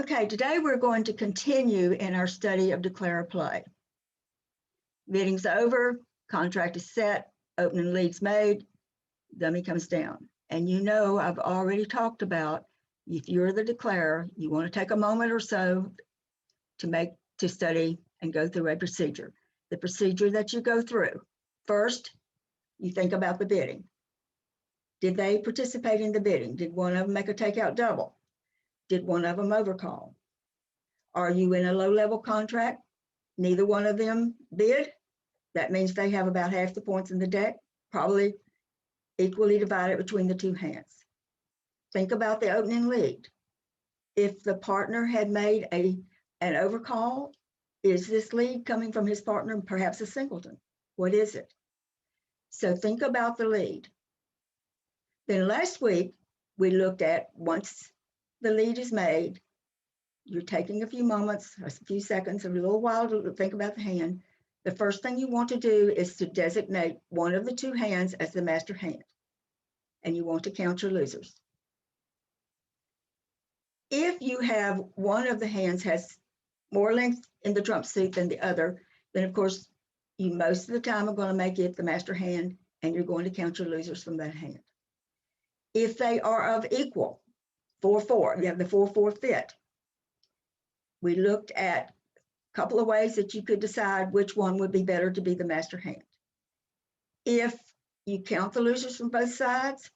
Okay, today we're going to continue in our study of declare play. Meeting's over, contract is set, opening leads made, dummy comes down. And you know, I've already talked about if you're the declarer, you want to take a moment or so to study and go through a procedure. The procedure that you go through, first, you think about the bidding. Did they participate in the bidding? Did one of them make a takeout double? Did one of them overcall? Are you in a low-level contract? Neither one of them bid. That means they have about half the points in the deck, probably equally divided between the two hands. Think about the opening lead. If the partner had made an overcall, is this lead coming from his partner, perhaps a singleton? What is it? So think about the lead. Then last week, we looked at once the lead is made, you're taking a few moments, a few seconds, a little while to think about the hand. The first thing you want to do is to designate one of the two hands as the master hand, and you want to count your losers. If you have one of the hands has more length in the trump suit than the other, then of course, you most of the time are going to make it the master hand, and you're going to count your losers from that hand. If they are of equal, 4-4, you have the 4-4 fit. We looked at a couple of ways that you could decide which one would be better to be the master hand. If you count the losers from both sides,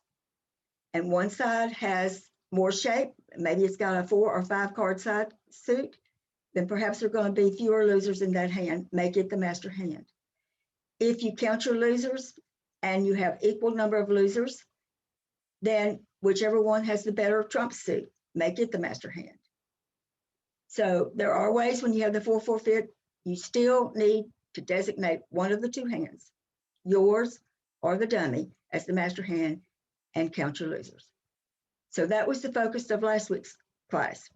and one side has more shape, maybe it's got a 4 or 5 card side suit, then perhaps there are going to be fewer losers in that hand, make it the master hand. If you count your losers and you have equal number of losers, then whichever one has the better trump suit, make it the master hand. So there are ways when you have the 4-4 fit, you still need to designate one of the two hands, yours or the dummy, as the master hand and count your losers. So that was the focus of last week's class.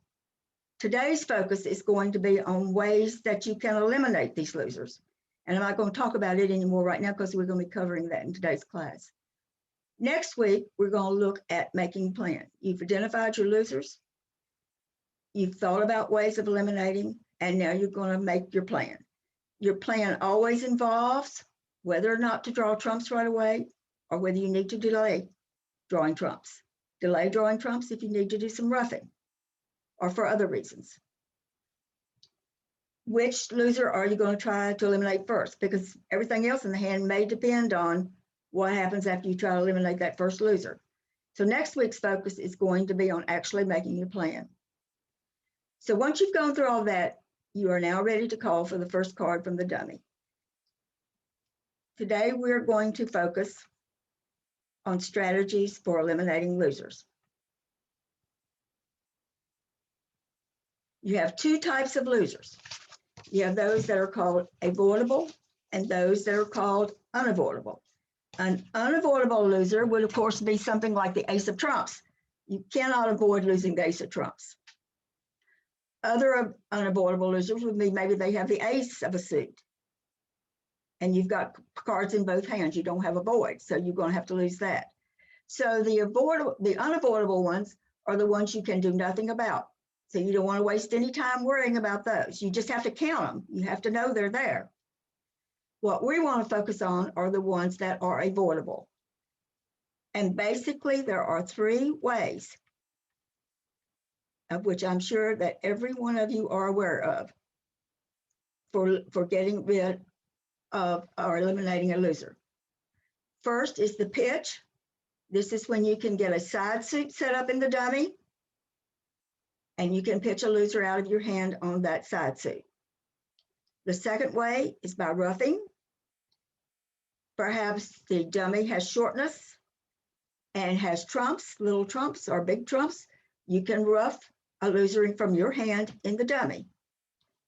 Today's focus is going to be on ways that you can eliminate these losers. And I'm not going to talk about it anymore right now because we're going to be covering that in today's class. Next week, we're going to look at making a plan. You've identified your losers. You've thought about ways of eliminating, and now you're going to make your plan. Your plan always involves whether or not to draw trumps right away or whether you need to delay drawing trumps. Delay drawing trumps if you need to do some roughing or for other reasons. Which loser are you going to try to eliminate first? Because everything else in the hand may depend on what happens after you try to eliminate that first loser. So next week's focus is going to be on actually making your plan. So once you've gone through all that, you are now ready to call for the first card from the dummy. Today, we're going to focus on strategies for eliminating losers. You have two types of losers. You have those that are called avoidable and those that are called unavoidable. An unavoidable loser would, of course, be something like the ace of trumps. You cannot avoid losing the ace of trumps. Other unavoidable losers would be maybe they have the ace of a suit and you've got cards in both hands. You don't have a void, so you're going to have to lose that. So the unavoidable ones are the ones you can do nothing about. So you don't want to waste any time worrying about those. You just have to count them. You have to know they're there. What we want to focus on are the ones that are avoidable. And basically, there are 3 ways, of which I'm sure that every one of you are aware of, for getting rid of or eliminating a loser. First is the pitch. This is when you can get a side suit set up in the dummy, and you can pitch a loser out of your hand on that side suit. The second way is by roughing. Perhaps the dummy has shortness and has trumps, little trumps or big trumps. You can rough a loser from your hand in the dummy.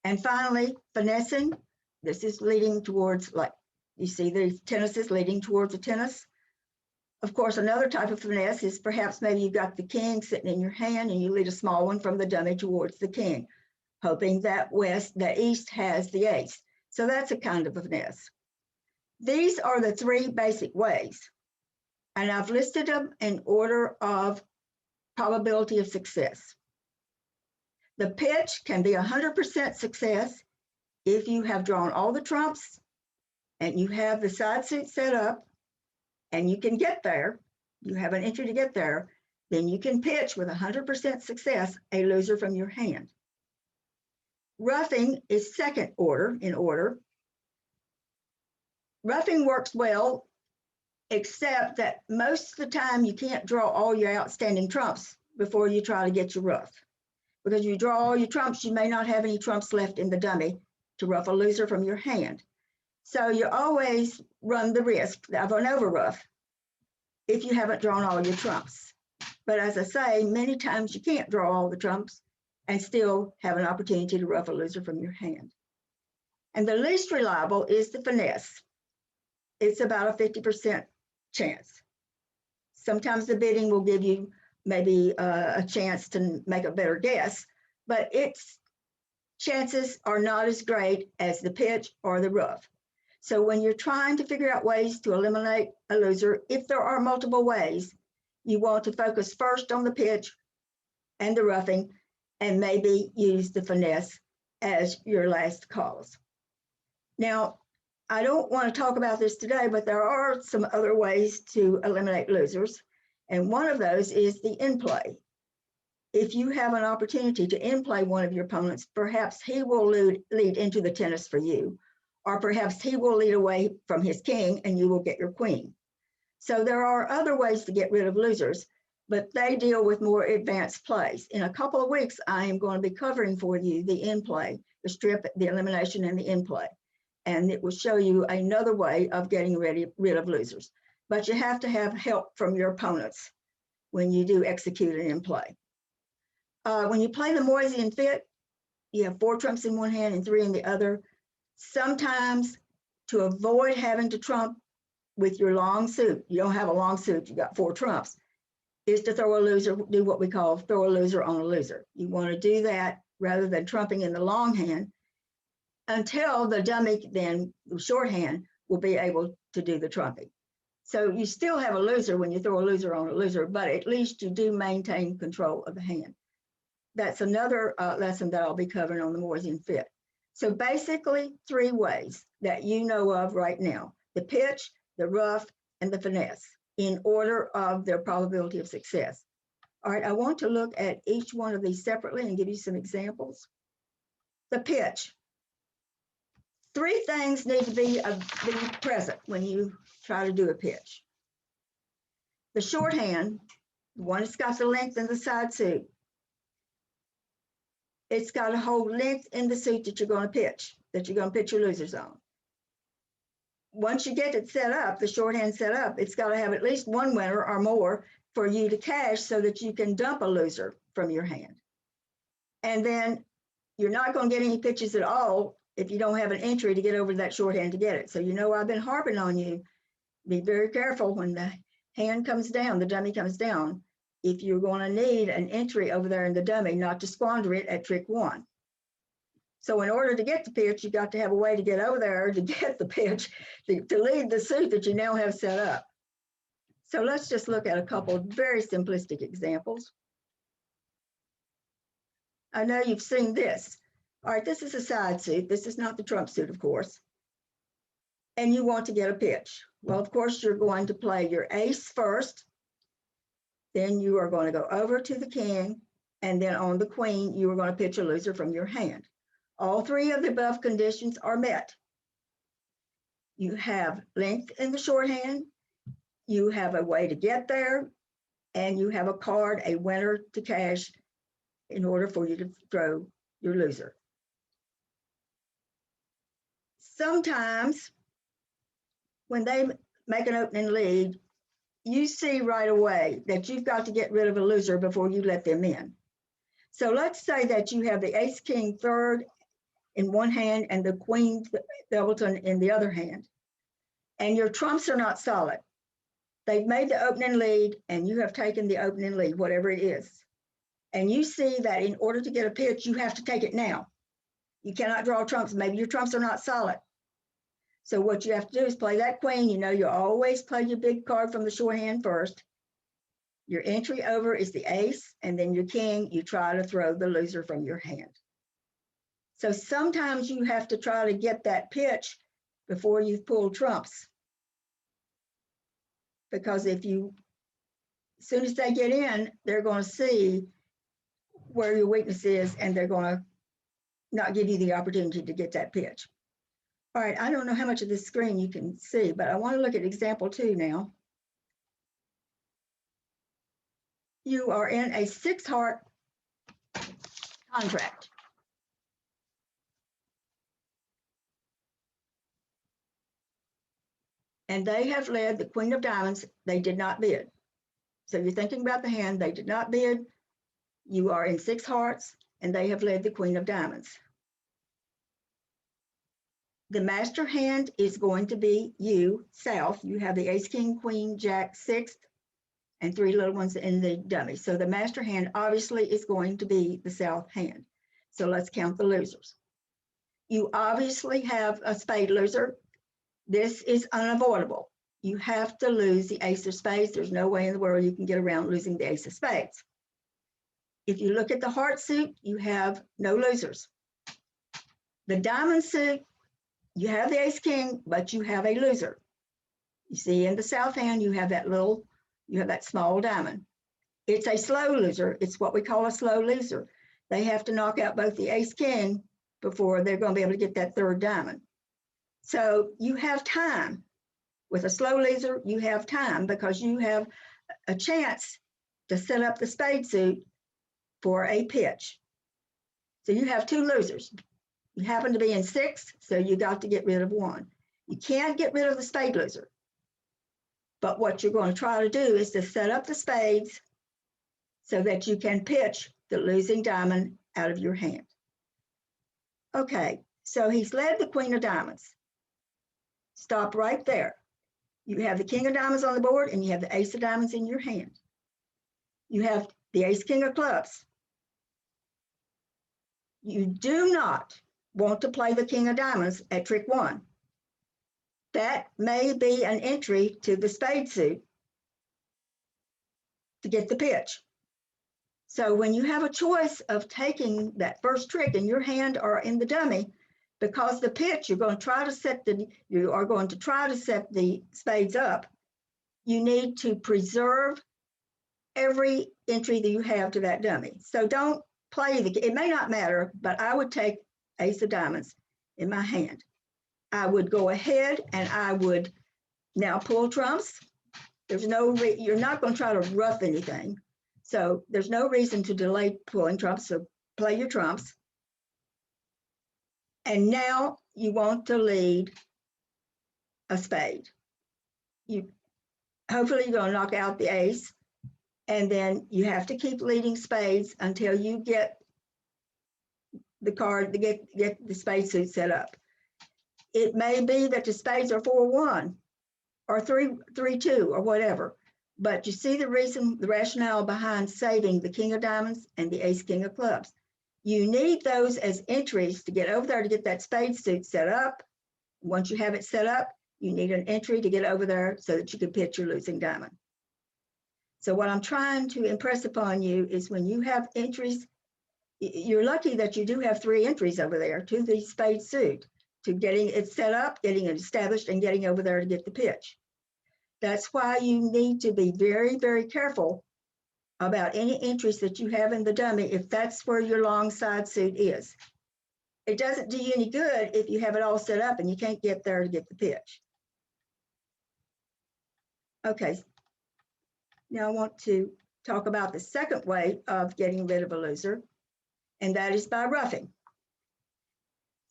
And finally, finessing. This is leading towards, like you see the tennis is leading towards a tennis. Of course, another type of finesse is perhaps maybe you've got the king sitting in your hand and you lead a small one from the dummy towards the king, hoping that east has the ace. So that's a kind of a finesse. These are the 3 basic ways, and I've listed them in order of probability of success. The pitch can be 100% success if you have drawn all the trumps and you have the side suit set up and you can get there, you have an entry to get there, then you can pitch with 100% success a loser from your hand. Ruffing is second order in order. Ruffing works well, except that most of the time you can't draw all your outstanding trumps before you try to get your ruff. Because you draw all your trumps, you may not have any trumps left in the dummy to ruff a loser from your hand. So you always run the risk of an overruff if you haven't drawn all your trumps. But as I say, many times you can't draw all the trumps and still have an opportunity to ruff a loser from your hand. And the least reliable is the finesse. It's about a 50% chance. Sometimes the bidding will give you maybe a chance to make a better guess, but its chances are not as great as the pitch or the ruff. So when you're trying to figure out ways to eliminate a loser, if there are multiple ways, you want to focus first on the pitch and the ruffing and maybe use the finesse as your last calls. Now, I don't want to talk about this today, but there are some other ways to eliminate losers. And one of those is the in-play. If you have an opportunity to in-play one of your opponents, perhaps he will lead into the tennis for you, or perhaps he will lead away from his king and you will get your queen. So there are other ways to get rid of losers, but they deal with more advanced plays. In a couple of weeks, I am going to be covering for you the in-play, the strip, the elimination, and the in-play. And it will show you another way of getting rid of losers. But you have to have help from your opponents when you do execute an in-play. When you play the Moisey Fit, you have 4 trumps in one hand and 3 in the other. Sometimes to avoid having to trump with your long suit, you don't have a long suit, you got 4 trumps, is to throw a loser, do what we call throw a loser on a loser. You want to do that rather than trumping in the long hand until the dummy, then the shorthand, will be able to do the trumping. So you still have a loser when you throw a loser on a loser, but at least you do maintain control of the hand. That's another lesson that I'll be covering on the Moisey Fit. So basically 3 ways that you know of right now: the pitch, the ruff, and the finesse, in order of their probability of success. All right, I want to look at each one of these separately and give you some examples. The pitch. 3 things need to be present when you try to do a pitch. The shorthand, the one that's got the length in the side suit, it's got to hold length in the suit that you're going to pitch your losers on. Once you get it set up, the shorthand set up, it's got to have at least 1 winner or more for you to cash so that you can dump a loser from your hand. And then you're not going to get any pitches at all if you don't have an entry to get over to that shorthand to get it. So you know I've been harping on you. Be very careful when the hand comes down, the dummy comes down. If you're going to need an entry over there in the dummy, not to squander it at trick 1. So in order to get the pitch, you've got to have a way to get over there to get the pitch, to lead the suit that you now have set up. So let's just look at a couple of very simplistic examples. I know you've seen this. All right, this is a side suit. This is not the trump suit, of course. And you want to get a pitch. Well, of course, you're going to play your ace first. Then you are going to go over to the king. And then on the queen, you are going to pitch a loser from your hand. All 3 of the above conditions are met. You have length in the shorthand. You have a way to get there. And you have a card, a winner to cash in order for you to throw your loser. Sometimes when they make an opening lead, you see right away that you've got to get rid of a loser before you let them in. So let's say that you have the ace king third in one hand and the queen doubleton in the other hand, and your trumps are not solid. They've made the opening lead and you have taken the opening lead, whatever it is. And you see that in order to get a pitch, you have to take it now. You cannot draw trumps. Maybe your trumps are not solid. So what you have to do is play that queen. You know, you always play your big card from the shorthand first. Your entry over is the ace, and then your king, you try to throw the loser from your hand. So sometimes you have to try to get that pitch before you've pulled trumps. Because as soon as they get in, they're going to see where your weakness is, and they're going to not give you the opportunity to get that pitch. All right, I don't know how much of this screen you can see, but I want to look at example 2 now. You are in a 6-heart contract. And they have led the queen of diamonds. They did not bid. So you're thinking about the hand. They did not bid. You are in 6 hearts, and they have led the queen of diamonds. The master hand is going to be you, south. You have the ace, king, queen, jack, 6th, and 3 little ones in the dummy. So the master hand obviously is going to be the south hand. So let's count the losers. You obviously have a spade loser. This is unavoidable. You have to lose the ace of spades. There's no way in the world you can get around losing the ace of spades. If you look at the heart suit, you have no losers. The diamond suit, you have the ace king, but you have a loser. You see in the south hand, you have that small diamond. It's a slow loser. It's what we call a slow loser. They have to knock out both the ace king before they're going to be able to get that 3rd diamond. So you have time. With a slow loser, you have time because you have a chance to set up the spade suit for a pitch. So you have 2 losers. You happen to be in 6, so you got to get rid of 1. You can't get rid of the spade loser. But what you're going to try to do is to set up the spades so that you can pitch the losing diamond out of your hand. Okay, so he's led the queen of diamonds. Stop right there. You have the king of diamonds on the board, and you have the ace of diamonds in your hand. You have the ace king of clubs. You do not want to play the king of diamonds at trick 1. That may be an entry to the spade suit to get the pitch. So when you have a choice of taking that first trick in your hand or in the dummy, because the pitch, you are going to try to set the spades up, you need to preserve every entry that you have to that dummy. So don't play it may not matter, but I would take ace of diamonds in my hand. I would go ahead and I would now pull trumps. There's no you're not going to try to rough anything. So there's no reason to delay pulling trumps. So play your trumps. And now you want to lead a spade. Hopefully you're going to knock out the ace, and then you have to keep leading spades until you get the card to get the spade suit set up. It may be that the spades are 4-1 or 3-2 or whatever, but you see the rationale behind saving the king of diamonds and the ace king of clubs. You need those as entries to get over there to get that spade suit set up. Once you have it set up, you need an entry to get over there so that you can pitch your losing diamond. So what I'm trying to impress upon you is when you have entries, you're lucky that you do have 3 entries over there to the spade suit, to getting it set up, getting it established, and getting over there to get the pitch. That's why you need to be very, very careful about any entries that you have in the dummy if that's where your long side suit is. It doesn't do you any good if you have it all set up and you can't get there to get the pitch. Okay, now I want to talk about the second way of getting rid of a loser, and that is by roughing.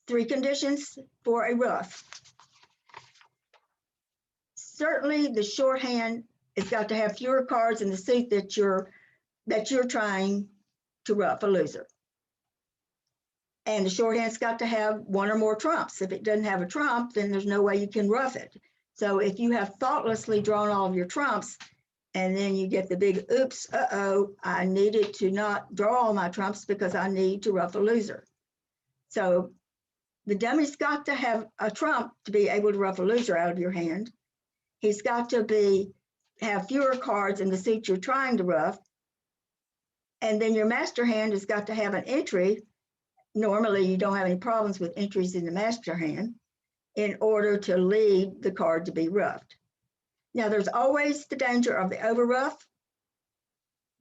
3 conditions for a rough. Certainly the shorthand has got to have fewer cards in the suit that you're trying to rough a loser. And the shorthand's got to have 1 or more trumps. If it doesn't have a trump, then there's no way you can rough it. So if you have thoughtlessly drawn all of your trumps and then you get the big oops, I needed to not draw all my trumps because I need to rough a loser. So the dummy's got to have a trump to be able to rough a loser out of your hand. He's got to be have fewer cards in the suit you're trying to ruff. And then your master hand has got to have an entry. Normally, you don't have any problems with entries in the master hand in order to lead the card to be ruffed. Now, there's always the danger of the over ruff,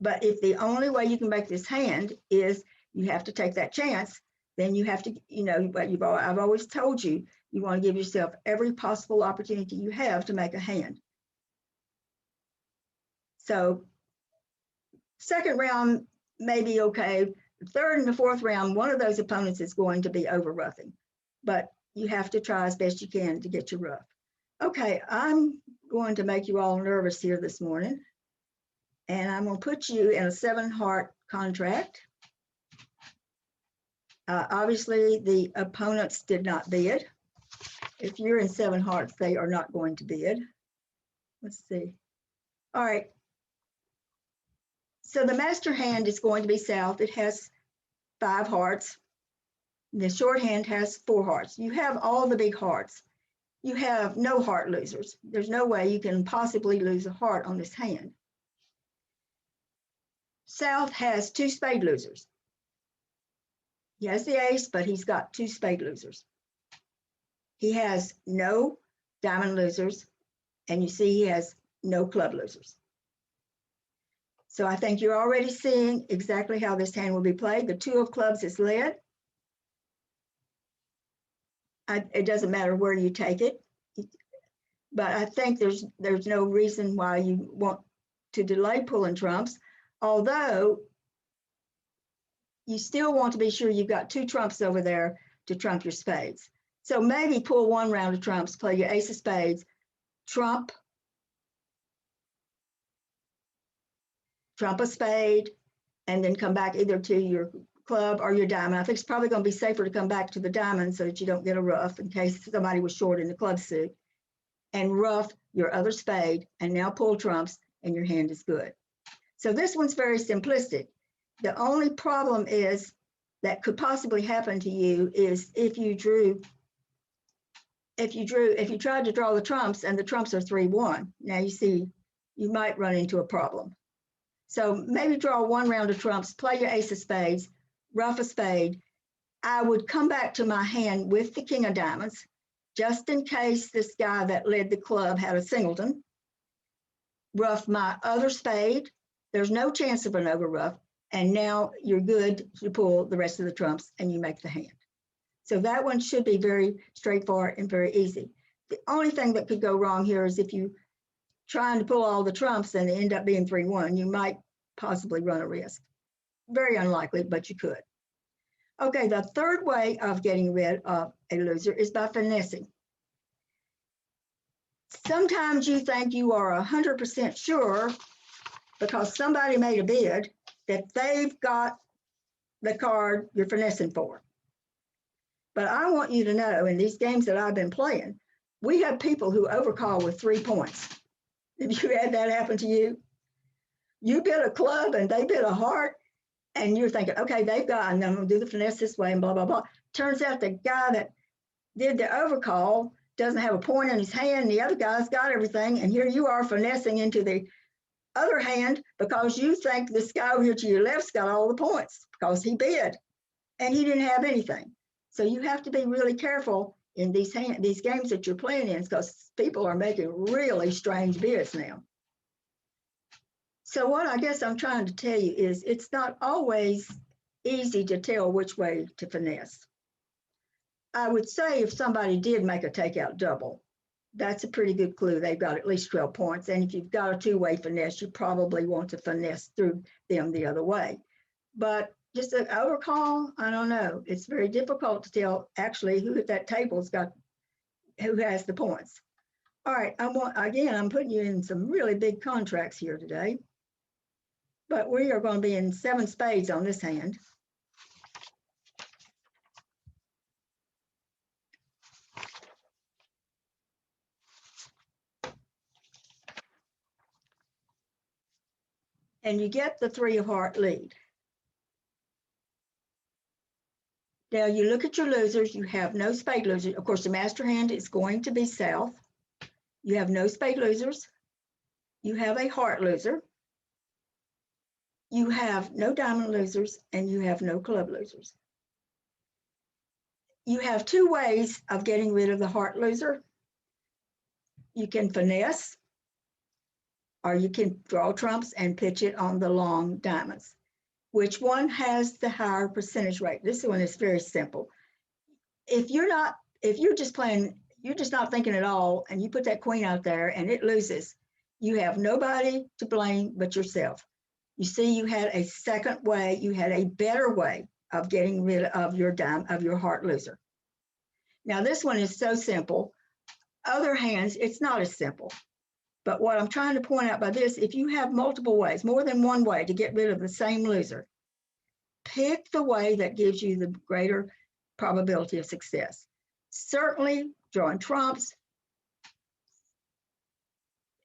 but if the only way you can make this hand is you have to take that chance, then you have to, you know, but I've always told you, you want to give yourself every possible opportunity you have to make a hand. So second round may be okay. The third and the fourth round, one of those opponents is going to be over ruffing, but you have to try as best you can to get your ruff. Okay, I'm going to make you all nervous here this morning, and I'm going to put you in a 7-heart contract. Obviously, the opponents did not bid. If you're in 7 hearts, they are not going to bid. Let's see. All right. So the master hand is going to be south. It has 5 hearts. The shorthand has 4 hearts. You have all the big hearts. You have no heart losers. There's no way you can possibly lose a heart on this hand. South has 2 spade losers. He has the ace, but he's got 2 spade losers. He has no diamond losers, and you see he has no club losers. So I think you're already seeing exactly how this hand will be played. The 2 of clubs is led. It doesn't matter where you take it, but I think there's no reason why you want to delay pulling trumps, although you still want to be sure you've got 2 trumps over there to trump your spades. So maybe pull 1 round of trumps, play your ace of spades, trump a spade, and then come back either to your club or your diamond. I think it's probably going to be safer to come back to the diamond so that you don't get a ruff in case somebody was short in the club suit, and ruff your other spade, and now pull trumps, and your hand is good. So this one's very simplistic. The only problem is that could possibly happen to you is if you tried to draw the trumps and the trumps are 3-1, now you see you might run into a problem. So maybe draw 1 round of trumps, play your ace of spades, ruff a spade. I would come back to my hand with the king of diamonds, just in case this guy that led the club had a singleton. Ruff my other spade. There's no chance of an over ruff. And now you're good to pull the rest of the trumps and you make the hand. So that one should be very straightforward and very easy. The only thing that could go wrong here is if you trying to pull all the trumps and end up being 3-1, you might possibly run a risk. Very unlikely, but you could. Okay, the third way of getting rid of a loser is by finessing. Sometimes you think you are 100% sure because somebody made a bid that they've got the card you're finessing for. But I want you to know, in these games that I've been playing, we have people who overcall with 3 points. Have you had that happen to you? You bid a club and they bid a heart, and you're thinking, okay, they've got, and I'm going to do the finesse this way and blah, blah, blah. Turns out the guy that did the overcall doesn't have a point in his hand, and the other guy's got everything, and here you are finessing into the other hand because you think this guy over here to your left's got all the points because he bid, and he didn't have anything. So you have to be really careful in these games that you're playing in because people are making really strange bids now. So what I guess I'm trying to tell you is it's not always easy to tell which way to finesse. I would say if somebody did make a takeout double, that's a pretty good clue. They've got at least 12 points. And if you've got a 2-way finesse, you probably want to finesse through them the other way. But just an overcall, I don't know. It's very difficult to tell actually who at that table's got, who has the points. All right, I'm putting you in some really big contracts here today. But we are going to be in 7 spades on this hand. And you get the 3 of heart lead. Now you look at your losers, you have no spade losers. Of course, the master hand is going to be south. You have no spade losers. you have a heart loser, you have no diamond losers, and you have no club losers. You have two ways of getting rid of the heart loser. You can finesse, or you can draw trumps and pitch it on the long diamonds. Which one has the higher percentage rate? This one is very simple. If you're just playing, you're just not thinking at all, and you put that queen out there and it loses, you have nobody to blame but yourself. You see, you had a second way, you had a better way of getting rid of your heart loser. Now, this one is so simple. Other hands, it's not as simple. But what I'm trying to point out by this, if you have multiple ways, more than one way to get rid of the same loser, pick the way that gives you the greater probability of success. Certainly drawing trumps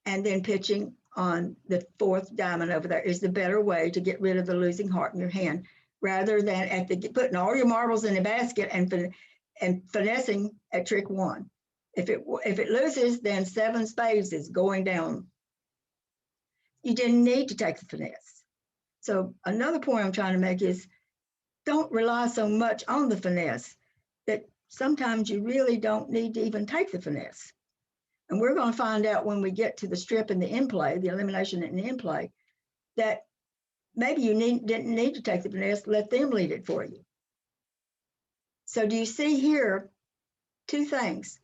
and then pitching on the fourth diamond over there is the better way to get rid of the losing heart in your hand, rather than putting all your marbles in the basket and finessing at trick one. If it loses, then 7 spades is going down. You didn't need to take the finesse. So another point I'm trying to make is, don't rely so much on the finesse that sometimes you really don't need to even take the finesse. And we're going to find out when we get to the strip and the in-play, the elimination and the in-play, that maybe you didn't need to take the finesse, let them lead it for you. So do you see here two things?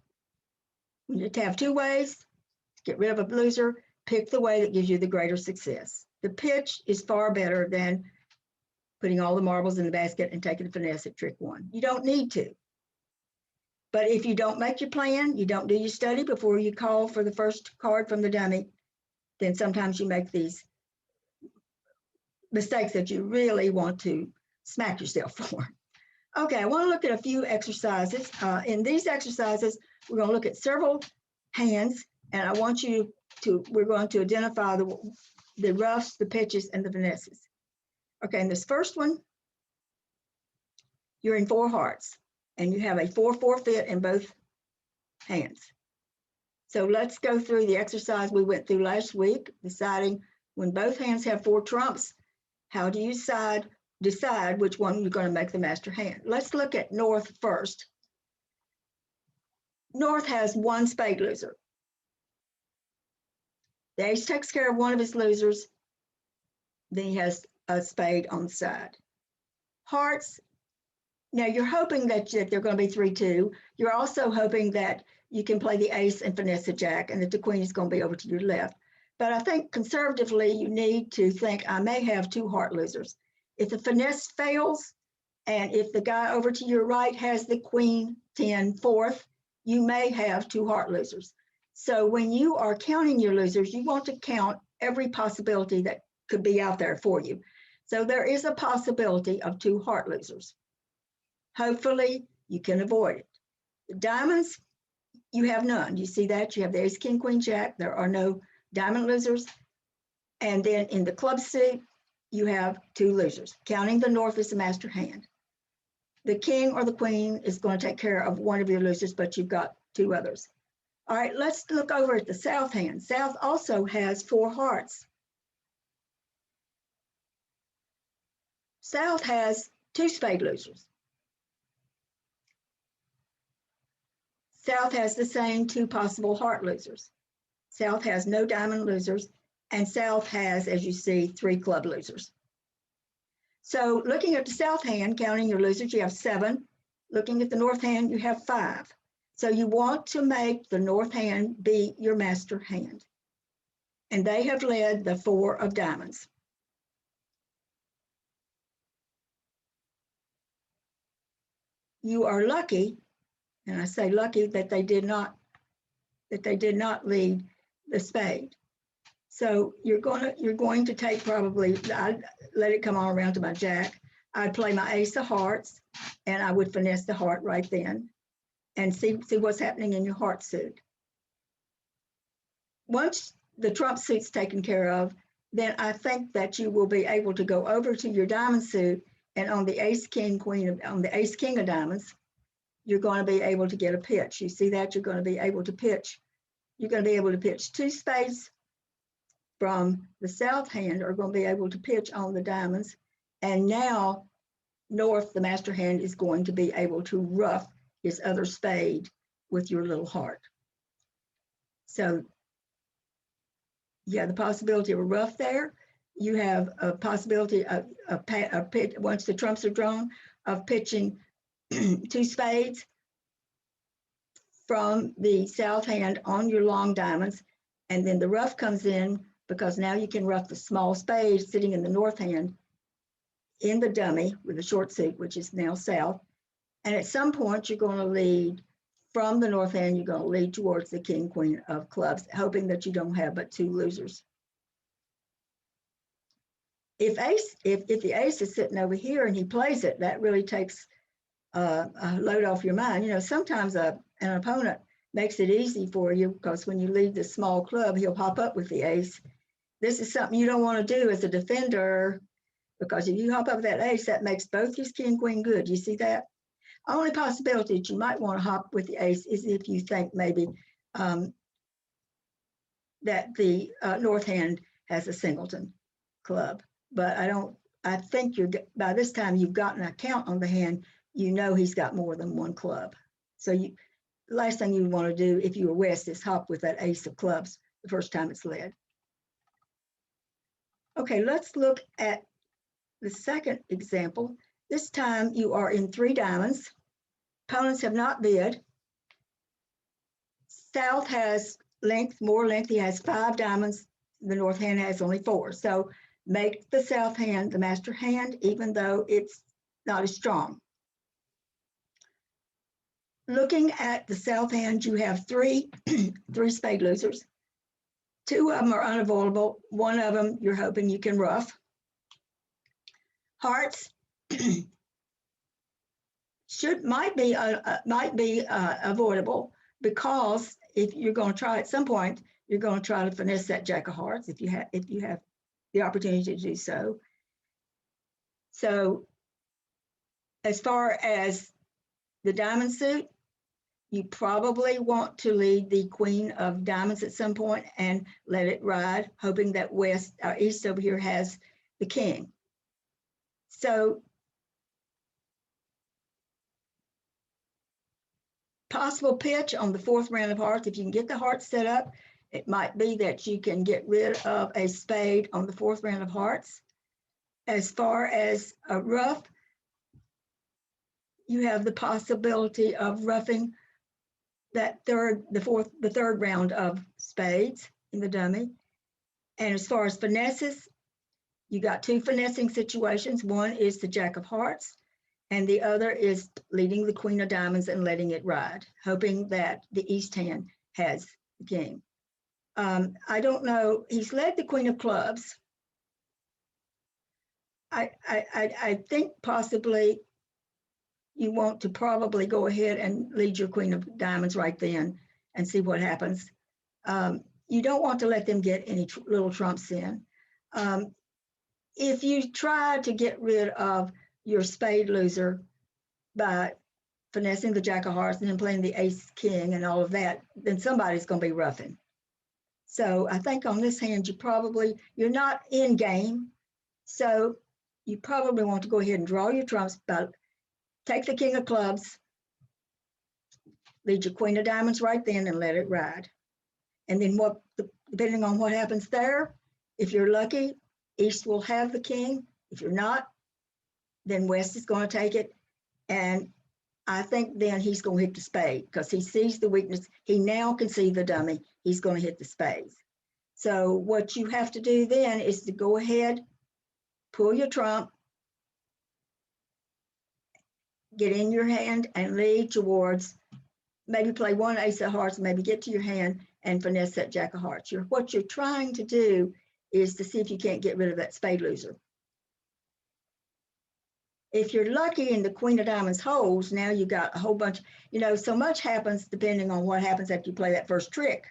You have two ways to get rid of a loser. Pick the way that gives you the greater success. The pitch is far better than putting all the marbles in the basket and taking the finesse at trick one. You don't need to. But if you don't make your plan, you don't do your study before you call for the first card from the dummy, then sometimes you make these mistakes that you really want to smack yourself for. Okay, I want to look at a few exercises. In these exercises, we're going to look at several hands, and I want you to, we're going to identify the roughs, the pitches, and the finesses. Okay, in this first one, you're in 4 hearts, and you have a 4-4 fit in both hands. So let's go through the exercise we went through last week, deciding when both hands have 4 trumps, how do you decide which one you're going to make the master hand. Let's look at North first. North has 1 spade loser. The ace takes care of one of his losers. Then he has a spade on the side. Hearts, now you're hoping that they're going to be 3-2. You're also hoping that you can play the ace and finesse the jack and that the queen is going to be over to your left. But I think conservatively, you need to think, I may have 2 heart losers. If the finesse fails, and if the guy over to your right has the queen 10 fourth, you may have 2 heart losers. So when you are counting your losers, you want to count every possibility that could be out there for you. So there is a possibility of 2 heart losers. Hopefully you can avoid it. The diamonds, you have none. You see that? You have the ace, king, queen, jack. There are no diamond losers. And then in the club suit, you have 2 losers. Counting the north is the master hand. The king or the queen is going to take care of one of your losers, but you've got 2 others. All right, let's look over at the south hand. South also has 4 hearts. South has 2 spade losers. South has the same 2 possible heart losers. South has no diamond losers, and South has, as you see, 3 club losers. So looking at the south hand, counting your losers, you have 7. Looking at the north hand, you have 5. So you want to make the north hand be your master hand. And they have led the 4 of diamonds. You are lucky, and I say lucky, that they did not lead the spade. So you're going to take probably, I'd let it come on around to my jack. I'd play my ace of hearts, and I would finesse the heart right then and see what's happening in your heart suit. Once the trump suit's taken care of, then I think that you will be able to go over to your diamond suit, and on the ace, king, queen, on the ace, king of diamonds, you're going to be able to get a pitch. You see that? You're going to be able to pitch. You're going to be able to pitch 2 spades from the south hand are going to be able to pitch on the diamonds. And now north, the master hand is going to be able to rough his other spade with your little heart. So you have the possibility of a rough there. You have a possibility of pitch, once the trumps are drawn, of pitching 2 spades from the south hand on your long diamonds. And then the rough comes in because now you can rough the small spade sitting in the north hand in the dummy with the short suit, which is now south. And at some point, you're going to lead from the north hand, you're going to lead towards the king, queen of clubs, hoping that you don't have but 2 losers. If the ace is sitting over here and he plays it, that really takes a load off your mind. You know, sometimes an opponent makes it easy for you because when you lead the small club, he'll pop up with the ace. This is something you don't want to do as a defender, because if you hop up with that ace, that makes both his king, queen good. You see that? Only possibility that you might want to hop with the ace is if you think maybe that the north hand has a singleton club. But I think by this time you've gotten a count on the hand, you know he's got more than 1 club. So the last thing you want to do if you were West is hop with that ace of clubs the first time it's led. Okay, let's look at the second example. This time you are in 3 diamonds. Opponents have not bid. South has more length. He has 5 diamonds. The north hand has only 4. So make the south hand the master hand, even though it's not as strong. Looking at the south hand, you have 3 spade losers. 2 of them are unavoidable. 1 of them you're hoping you can rough. Hearts might be avoidable, because if you're going to try at some point, you're going to try to finesse that jack of hearts if you have the opportunity to do so. So as far as the diamond suit, you probably want to lead the queen of diamonds at some point and let it ride, hoping that east over here has the king. So possible pitch on the 4th round of hearts, if you can get the hearts set up, it might be that you can get rid of a spade on the 4th round of hearts. As far as a rough, you have the possibility of roughing the 3rd round of spades in the dummy. And as far as finesses, you got 2 finessing situations. One is the jack of hearts, and the other is leading the queen of diamonds and letting it ride, hoping that the east hand has the king. I don't know. He's led the queen of clubs. I think possibly you want to probably go ahead and lead your queen of diamonds right then and see what happens. You don't want to let them get any little trumps in. If you try to get rid of your spade loser by finessing the jack of hearts and then playing the ace king and all of that, then somebody's going to be roughing. So I think on this hand, you're not in game. So you probably want to go ahead and draw your trumps, but take the king of clubs, lead your queen of diamonds right then and let it ride. And then depending on what happens there, if you're lucky, east will have the king. If you're not, then west is going to take it. And I think then he's going to hit the spade because he sees the weakness. He now can see the dummy. He's going to hit the spades. So what you have to do then is to go ahead, pull your trump, get in your hand and lead towards, maybe play 1 ace of hearts, maybe get to your hand and finesse that jack of hearts. What you're trying to do is to see if you can't get rid of that spade loser. If you're lucky and the queen of diamonds holds, now you got a whole bunch, so much happens depending on what happens after you play that first trick.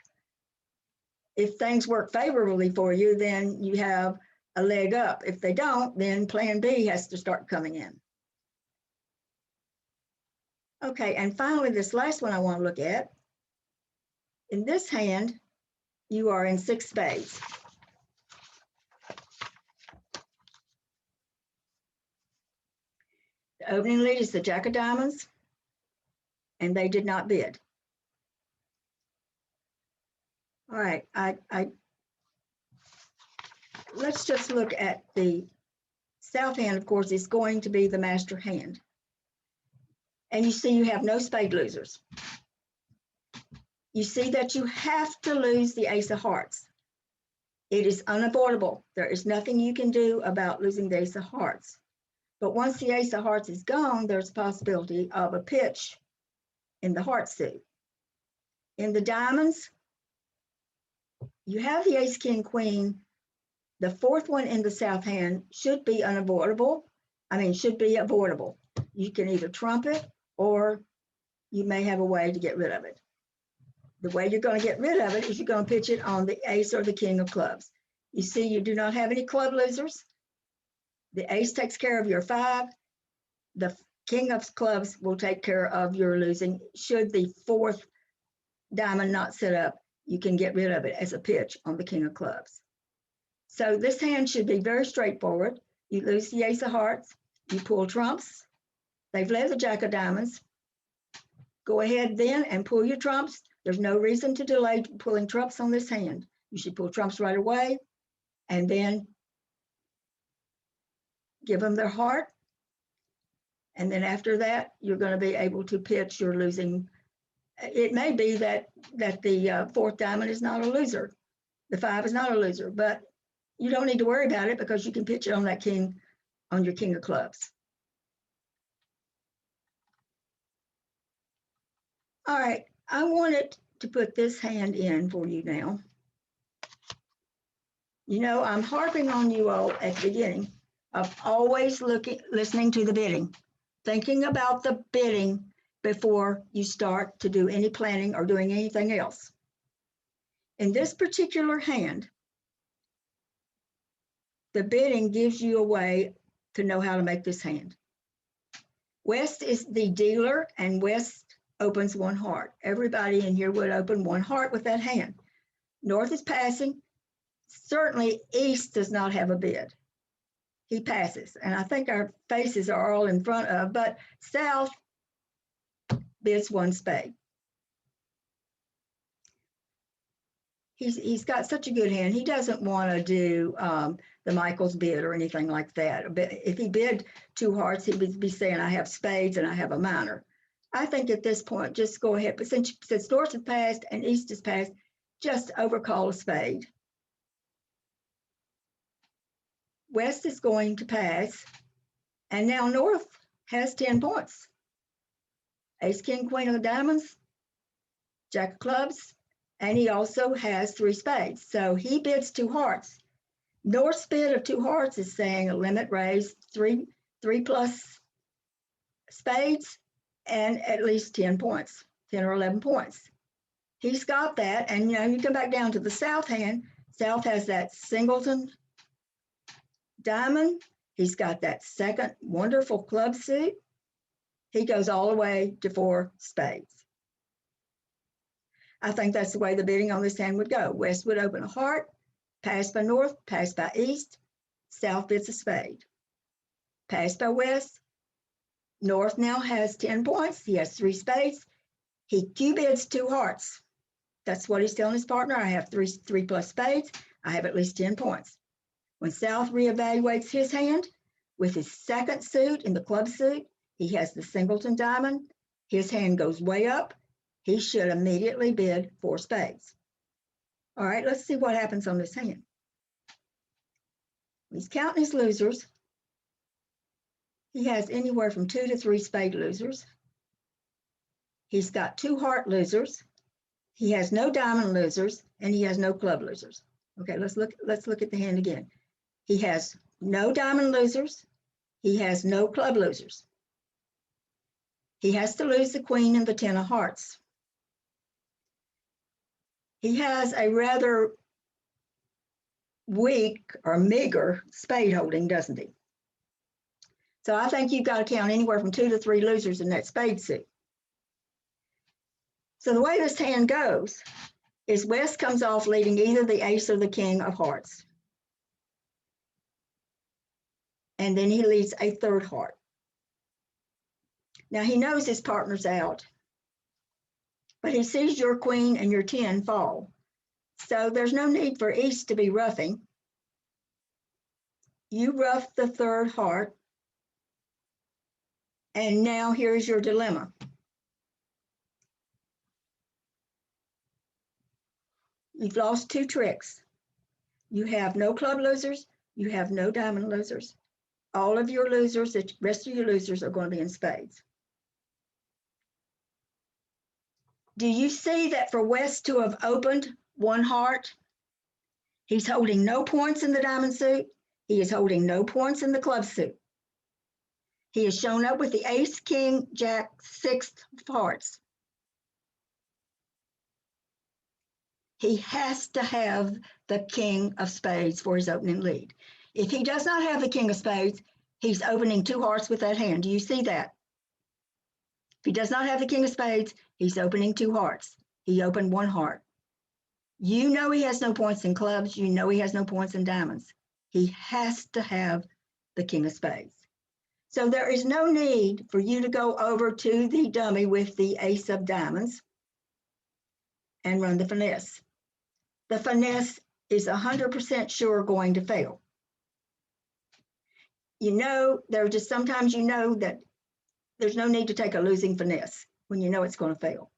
If things work favorably for you, then you have a leg up. If they don't, then plan B has to start coming in. Okay, and finally, this last one I want to look at. In this hand, you are in 6 spades. The opening lead is the Jack of Diamonds, and they did not bid. All right, let's just look at the south hand, of course, is going to be the master hand. And you see you have no spade losers. You see that you have to lose the ace of hearts. It is unavoidable. There is nothing you can do about losing the ace of hearts. But once the ace of hearts is gone, there's a possibility of a pitch in the heart suit. In the diamonds, you have the ace, king, queen. The fourth one in the south hand should be unavoidable. Should be avoidable. You can either trump it or you may have a way to get rid of it. The way you're going to get rid of it is you're going to pitch it on the ace or the king of clubs. You see, you do not have any club losers. The ace takes care of your 5. The king of clubs will take care of your losing. Should the 4th diamond not set up, you can get rid of it as a pitch on the king of clubs. So this hand should be very straightforward. You lose the ace of hearts, you pull trumps. They've led the Jack of diamonds. Go ahead then and pull your trumps. There's no reason to delay pulling trumps on this hand. You should pull trumps right away and then give them their heart. And then after that, you're going to be able to pitch your losing. It may be that the 4th diamond is not a loser. The 5 is not a loser, but you don't need to worry about it because you can pitch it on that king, on your king of clubs. All right, I wanted to put this hand in for you now. You know, I'm harping on you all at the beginning of always listening to the bidding, thinking about the bidding before you start to do any planning or doing anything else. In this particular hand, the bidding gives you a way to know how to make this hand. West is the dealer, and West opens 1 heart. Everybody in here would open 1 heart with that hand. North is passing. Certainly, East does not have a bid. He passes, and I think our faces are all in front of, but South bids 1 spade. He's got such a good hand. He doesn't want to do the Michael's bid or anything like that. But if he bid 2 hearts, he would be saying, I have spades and I have a minor. I think at this point, just go ahead. But since North has passed and East has passed, just overcall a spade. West is going to pass, and now North has 10 points. Ace, king, queen of the diamonds, Jack of clubs, and he also has 3 spades. So he bids 2 hearts. North's bid of 2 hearts is saying a limit raise, 3 plus spades, and at least 10 points, 10 or 11 points. He's got that, and you come back down to the South hand. South has that singleton diamond. He's got that 2nd wonderful club suit. He goes all the way to 4 spades. I think that's the way the bidding on this hand would go. West would open a heart, pass by North, pass by East, South bids a spade. Pass by West. North now has 10 points. He has 3 spades. He Q bids 2 hearts. That's what he's telling his partner. I have 3 plus spades. I have at least 10 points. When South reevaluates his hand with his 2nd suit in the club suit, he has the singleton diamond. His hand goes way up. He should immediately bid 4 spades. All right, let's see what happens on this hand. He's counting his losers. He has anywhere from 2 to 3 spade losers. He's got 2 heart losers. He has no diamond losers, and he has no club losers. Okay, let's look at the hand again. He has no diamond losers. He has no club losers. He has to lose the queen and the 10 of hearts. He has a rather weak or meager spade holding, doesn't he? So I think you've got to count anywhere from 2 to 3 losers in that spade suit. So the way this hand goes is West comes off leading either the ace or the king of hearts. And then he leads a 3rd heart. Now he knows his partner's out, but he sees your queen and your 10 fall. So there's no need for East to be roughing. You rough the third heart, and now here's your dilemma. You've lost 2 tricks. You have no club losers, you have no diamond losers. All of your losers, the rest of your losers are going to be in spades. Do you see that for West to have opened 1 heart, he's holding no points in the diamond suit, he is holding no points in the club suit. He has shown up with the ace, king, jack, 6th hearts. He has to have the king of spades for his opening lead. If he does not have the king of spades, he's opening 2 hearts with that hand. Do you see that? If he does not have the king of spades, he's opening 2 hearts. He opened 1 heart. You know he has no points in clubs. You know he has no points in diamonds. He has to have the king of spades. So there is no need for you to go over to the dummy with the ace of diamonds and run the finesse. The finesse is 100% sure going to fail. You know, there are just sometimes you know that there's no need to take a losing finesse when you know it's going to fail.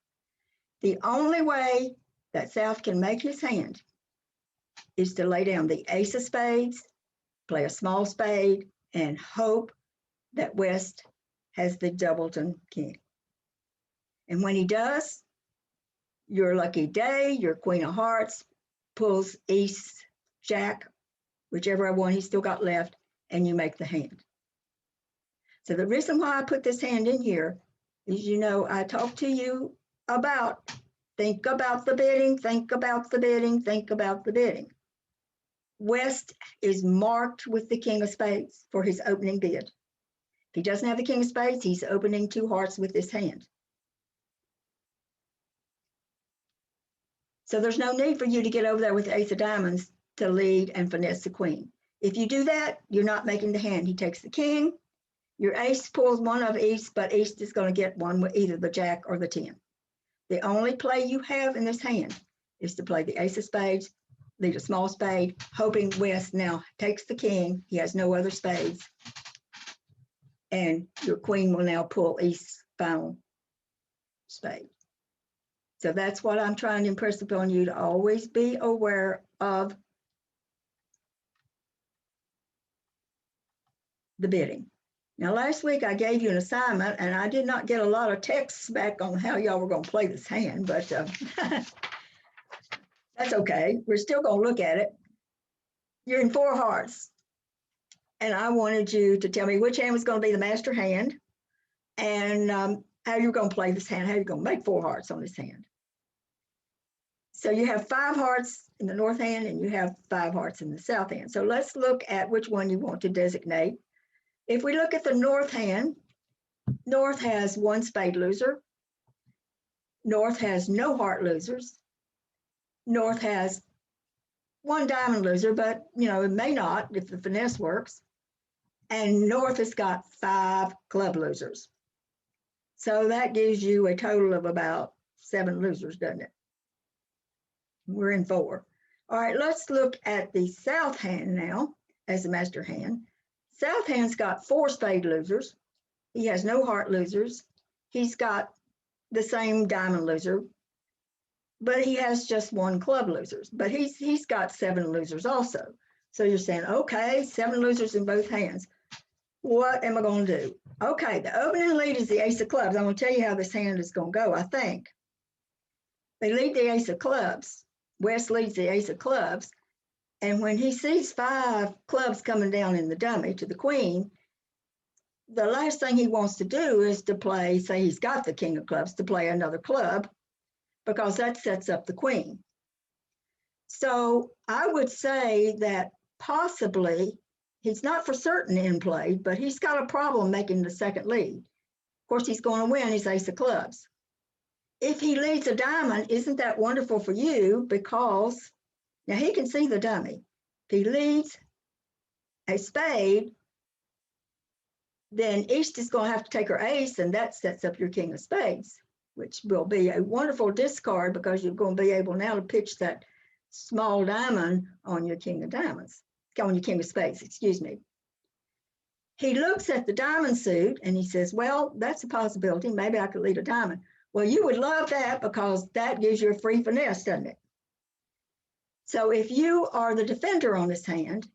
The only way that South can make his hand is to lay down the ace of spades, play a small spade, and hope that West has the doubleton king. And when he does, your lucky day, your queen of hearts pulls ace, jack, whichever one he's still got left, and you make the hand. So the reason why I put this hand in here is, you know, I talked to you about, think about the bidding, think about the bidding, think about the bidding. West is marked with the king of spades for his opening bid. If he doesn't have the king of spades, he's opening 2 hearts with this hand. So there's no need for you to get over there with the ace of diamonds to lead and finesse the queen. If you do that, you're not making the hand. He takes the king, your ace pulls one of East, but East is going to get one with either the jack or the 10. The only play you have in this hand is to play the ace of spades, lead a small spade, hoping West now takes the king. He has no other spades. And your queen will now pull East's final spade. So that's what I'm trying to impress upon you, to always be aware of the bidding. Now, last week I gave you an assignment and I did not get a lot of texts back on how y'all were going to play this hand, but that's okay. We're still going to look at it. You're in 4 hearts. And I wanted you to tell me which hand was going to be the master hand and how you're going to play this hand, how you're going to make 4 hearts on this hand. So you have 5 hearts in the north hand and you have 5 hearts in the south hand. So let's look at which one you want to designate. If we look at the north hand, north has 1 spade loser. North has no heart losers. North has 1 diamond loser, but you know, it may not if the finesse works. And north has got 5 club losers. So that gives you a total of about 7 losers, doesn't it? We're in 4. All right, let's look at the south hand now as the master hand. South hand's got 4 spade losers. He has no heart losers. He's got the same diamond loser, but he has just 1 club losers. But he's got 7 losers also. So you're saying, okay, 7 losers in both hands. What am I going to do? Okay, the opening lead is the ace of clubs. I'm going to tell you how this hand is going to go, I think. They lead the ace of clubs. West leads the ace of clubs. And when he sees 5 clubs coming down in the dummy to the queen, the last thing he wants to do is to play, say he's got the king of clubs, to play another club, because that sets up the queen. So I would say that possibly, he's not for certain in play, but he's got a problem making the second lead. Of course, he's going to win his ace of clubs. If he leads a diamond, isn't that wonderful for you? Because now he can see the dummy. If he leads a spade, then East is going to have to take her ace, and that sets up your king of spades, which will be a wonderful discard because you're going to be able now to pitch that small diamond on your king of diamonds, on your king of spades, excuse me. He looks at the diamond suit and he says, well, that's a possibility. Maybe I could lead a diamond. Well, you would love that because that gives you a free finesse, doesn't it? So if you are the defender on this hand,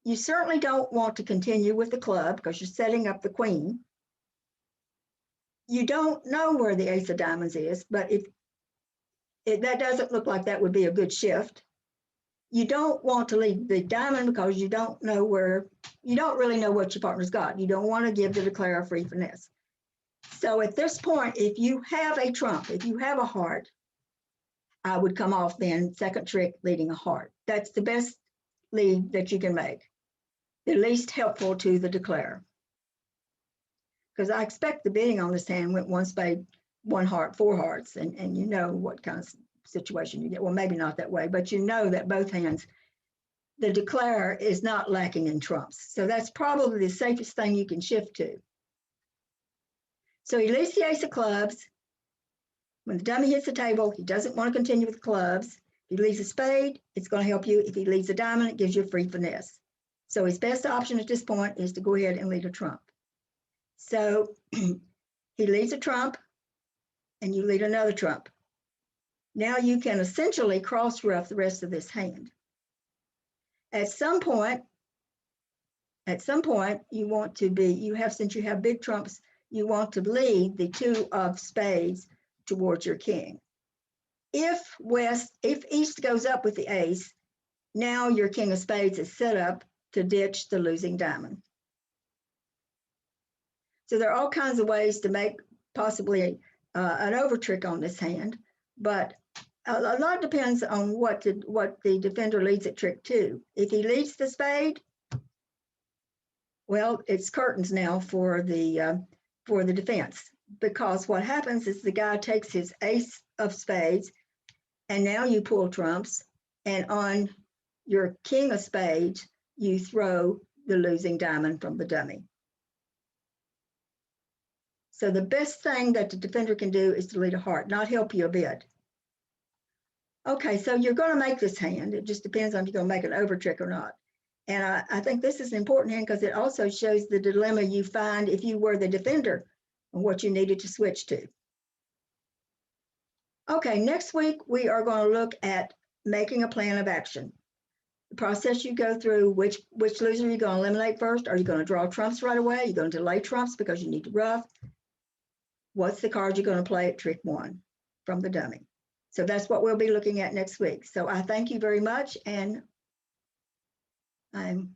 you certainly don't want to continue with the club because you're setting up the queen. You don't know where the ace of diamonds is, but if that doesn't look like that would be a good shift. You don't want to lead the diamond because you don't know where, you don't really know what your partner's got. You don't want to give the declare a free finesse. So at this point, if you have a trump, if you have a heart, I would come off then, second trick, leading a heart. That's the best lead that you can make, the least helpful to the declare. Because I expect the bidding on this hand went one spade, one heart, four hearts, and you know what kind of situation you get. Well, maybe not that way, but you know that both hands, the declare is not lacking in trumps. So that's probably the safest thing you can shift to. So he leads the ace of clubs. When the dummy hits the table, he doesn't want to continue with clubs. If he leads a spade, it's going to help you. If he leads a diamond, it gives you a free finesse. So his best option at this point is to go ahead and lead a trump. So he leads a trump and you lead another trump. Now you can essentially cross ruff the rest of this hand. At some point, you want to be, since you have big trumps, you want to lead the two of spades towards your king. If East goes up with the ace, now your king of spades is set up to ditch the losing diamond. So there are all kinds of ways to make possibly an over trick on this hand, but a lot depends on what the defender leads at trick 2. If he leads the spade, well, it's curtains now for the defense, because what happens is the guy takes his ace of spades, and now you pull trumps, and on your king of spades, you throw the losing diamond from the dummy. So the best thing that the defender can do is to lead a heart, not help you a bit. Okay, so you're going to make this hand. It just depends on if you're going to make an over trick or not. And I think this is an important hand because it also shows the dilemma you find if you were the defender and what you needed to switch to. Okay, next week we are going to look at making a plan of action. The process you go through, which loser are you going to eliminate first? Are you going to draw trumps right away? Are you going to delay trumps because you need to ruff? What's the card you're going to play at trick 1 from the dummy? So that's what we'll be looking at next week. So I thank you very much, and I'm